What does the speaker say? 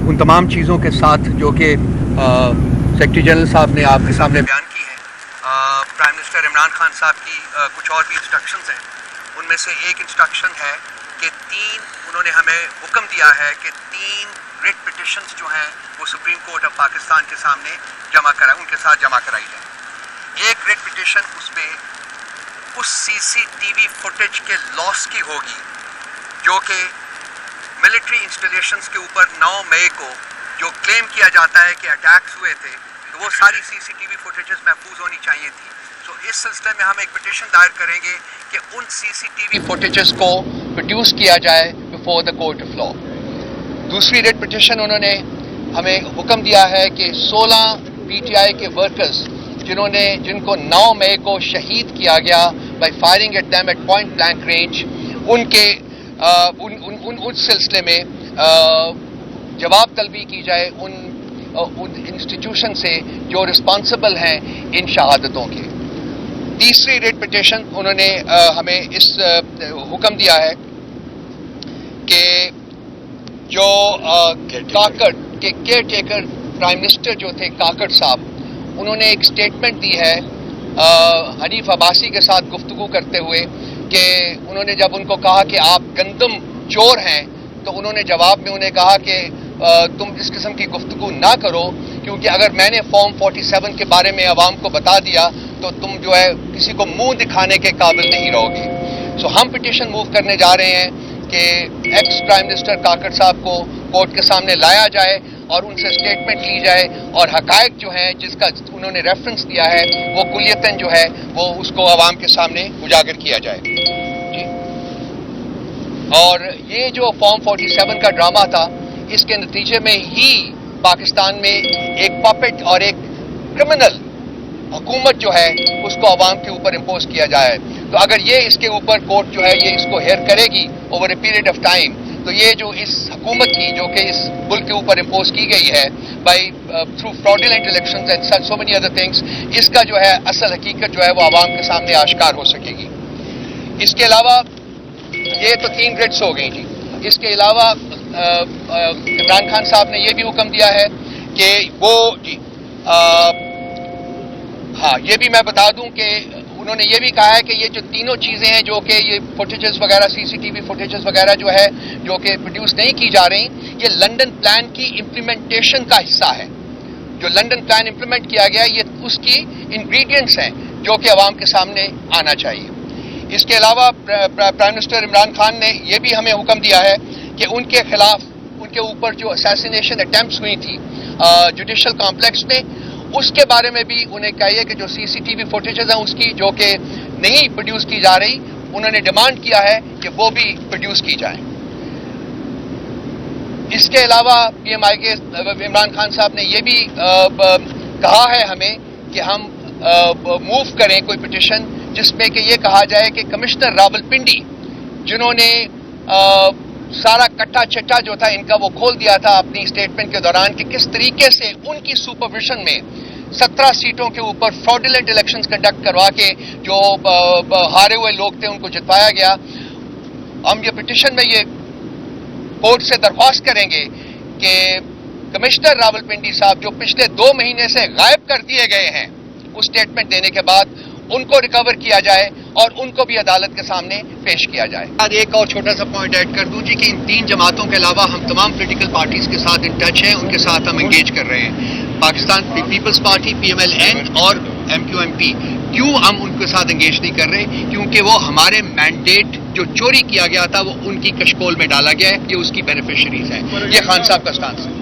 उन तमाम चीज़ों के साथ जो कि सेक्रेटरी जनरल साहब ने आपके सामने बयान की है। प्राइम मिनिस्टर इमरान खान साहब की कुछ और भी इंस्ट्रक्शंस हैं। उनमें से एक इंस्ट्रक्शन है कि उन्होंने हमें हुक्म दिया है कि 3 रिट पिटिशंस जो हैं वो सुप्रीम कोर्ट ऑफ पाकिस्तान के सामने उनके साथ जमा कराई जाए। एक रिट पिटिशन उसमें उस CCTV फुटेज के लॉस की होगी जो कि मिलिट्री इंस्टॉलेशंस के ऊपर 9 मई को जो क्लेम किया जाता है कि अटैक्स हुए थे, तो वो सारी CCTV फुटेजेस महफूज होनी चाहिए थी। तो इस सिलसिले में हम एक पिटिशन दायर करेंगे कि उन CCTV फुटेजेस को प्रोड्यूस किया जाए before the court of law. दूसरी रेड पिटिशन उन्होंने हमें हुक्म दिया है कि 16 PTI के वर्कर्स जिनको 9 मई को शहीद किया गया by firing at them at point blank range, उनके उस सिलसिले में जवाब तलबी की जाए उन इंस्टीट्यूशन से जो रिस्पॉन्सिबल हैं इन शहादतों के। तीसरी रेड पिटिशन उन्होंने हमें इस हुक्म दिया है कि जो काकड़ के केयर टेकर प्राइम मिनिस्टर जो थे काकड़ साहब, उन्होंने एक स्टेटमेंट दी है हनीफ अब्बासी के साथ गुफ्तगू करते हुए कि उन्होंने जब उनको कहा कि आप गंदम चोर हैं, तो उन्होंने जवाब में उन्हें कहा कि तुम इस किस्म की गुफ्तगू ना करो, क्योंकि अगर मैंने फॉर्म 47 के बारे में अवाम को बता दिया तो तुम जो है किसी को मुंह दिखाने के काबिल नहीं रहोगे। सो हम पिटिशन मूव करने जा रहे हैं कि एक्स प्राइम मिनिस्टर काकड़ साहब को कोर्ट के सामने लाया जाए और उनसे स्टेटमेंट ली जाए और हकायक जो हैं जिसका उन्होंने रेफरेंस दिया है वो कुलियतन जो है वो उसको अवाम के सामने उजागर किया जाए जी। और ये जो फॉर्म 47 का ड्रामा था, इसके नतीजे में ही पाकिस्तान में एक पपेट और एक क्रिमिनल हुकूमत जो है उसको अवाम के ऊपर इम्पोज किया जाए। तो अगर ये इसके ऊपर कोर्ट जो है ये इसको हेयर करेगी over a period of time, तो ये जो इस हुकूमत की जो कि इस मुल्क के ऊपर इम्पोज की गई है by through fraudulent elections and so many other things, इसका जो है असल हकीकत जो है वो आवाम के सामने आश्कार हो सकेगी। इसके अलावा ये तो 3 रेड्स हो गई जी। इसके अलावा इमरान खान साहब ने ये भी हुक्म दिया है कि वो जी हाँ, ये भी मैं बता दूं कि उन्होंने ये भी कहा है कि ये जो तीनों चीज़ें हैं जो कि ये फुटेजेस वगैरह CCTV फुटेजेस वगैरह जो है जो कि प्रोड्यूस नहीं की जा रही, ये लंदन प्लान की इम्प्लीमेंटेशन का हिस्सा है। जो लंदन प्लान इम्प्लीमेंट किया गया ये उसकी इंग्रेडिएंट्स हैं जो कि अवाम के सामने आना चाहिए। इसके अलावा प्राइम मिनिस्टर इमरान खान ने यह भी हमें हुक्म दिया है कि उनके खिलाफ उनके ऊपर जो असैसिनेशन अटेम्प्ट्स हुई थी जुडिशल कॉम्प्लेक्स में, उसके बारे में भी उन्हें कहिए कि जो CCTV फुटेजेस हैं उसकी जो कि नहीं प्रोड्यूस की जा रही, उन्होंने डिमांड किया है कि वो भी प्रोड्यूस की जाए। इसके अलावा PMI के इमरान खान साहब ने ये भी कहा है हमें कि हम मूव करें कोई पिटिशन जिसमें कि ये कहा जाए कि कमिश्नर रावलपिंडी जिन्होंने सारा कट्टा चट्टा जो था इनका वो खोल दिया था अपनी स्टेटमेंट के दौरान कि किस तरीके से उनकी सुपरविजन में 17 सीटों के ऊपर फ्रॉडुलेंट इलेक्शंस कंडक्ट करवा के जो हारे हुए लोग थे उनको जितवाया गया। हम ये पिटिशन में ये कोर्ट से दरख्वास्त करेंगे कि कमिश्नर रावलपिंडी साहब जो पिछले 2 महीने से गायब कर दिए गए हैं, उस स्टेटमेंट देने के बाद उनको रिकवर किया जाए और उनको भी अदालत के सामने पेश किया जाए। एक और छोटा सा पॉइंट ऐड कर दूं जी कि इन 3 जमातों के अलावा हम तमाम पॉलिटिकल पार्टीज के साथ इन टच हैं, उनके साथ हम एंगेज कर रहे हैं। पाकिस्तान पीपल्स पार्टी PMLN और MQMP, क्यों हम उनके साथ एंगेज नहीं कर रहे? क्योंकि वो हमारे मैंडेट जो चोरी किया गया था वो उनकी कशकोल में डाला गया है, ये उसकी बेनिफिशरीज हैं। ये खान साहब का स्टांस है।